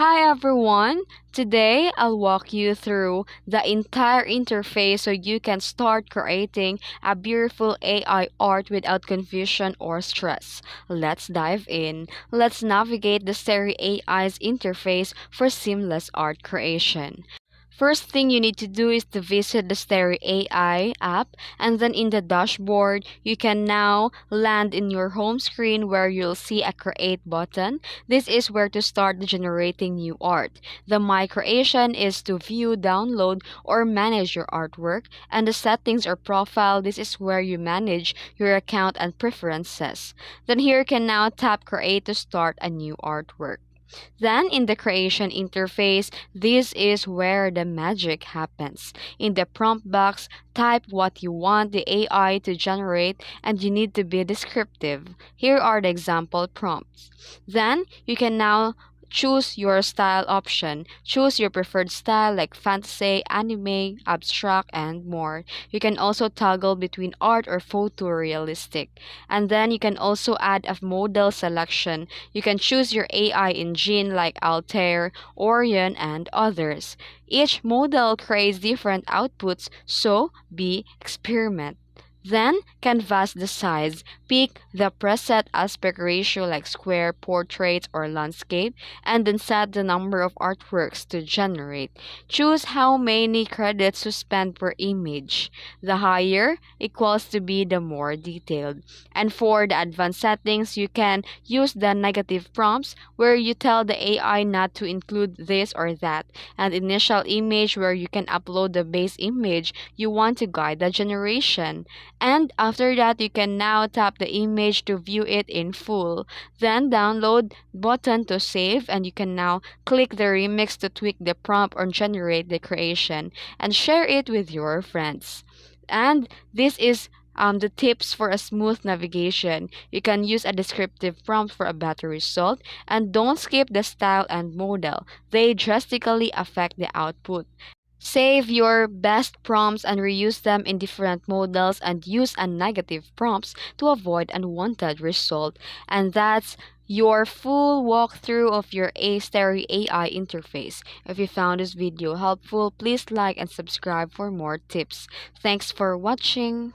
Hi everyone! Today I'll walk you through the entire interface so you can start creating a beautiful AI art without confusion or stress. Let's dive in. Let's navigate the StarryAI's interface for seamless art creation. First thing you need to do is to visit the Stereo AI app, and then in the dashboard, you can now land in your home screen where you'll see a create button. This is where to start generating new art. The My Creation is to view, download, or manage your artwork, and the settings or profile, this is where you manage your account and preferences. Then here you can now tap create to start a new artwork. Then in the creation interface, this is where the magic happens. In the prompt box, type what you want the AI to generate and you need to be descriptive. Here are the example prompts. Then you can now choose your style option. Choose your preferred style like fantasy, anime, abstract, and more. You can also toggle between art or photorealistic. And then you can also add a model selection. You can choose your AI engine like Altair, Orion, and others. Each model creates different outputs, so be experiment. Then, canvas the size. Pick the preset aspect ratio like square, portrait, or landscape, and then set the number of artworks to generate. Choose how many credits to spend per image. The higher equals to be the more detailed. And for the advanced settings, you can use the negative prompts where you tell the AI not to include this or that, and initial image where you can upload the base image you want to guide the generation. And after that, you can now tap the image to view it in full. Then download button to save, and you can now click the remix to tweak the prompt or generate the creation and share it with your friends. And this is the tips for a smooth navigation. You can use a descriptive prompt for a better result, and don't skip the style and model. They drastically affect the output. Save your best prompts and reuse them in different models and use a negative prompts to avoid unwanted result. And that's your full walkthrough of your Stereo AI interface. If you found this video helpful, please like and subscribe for more tips. Thanks for watching.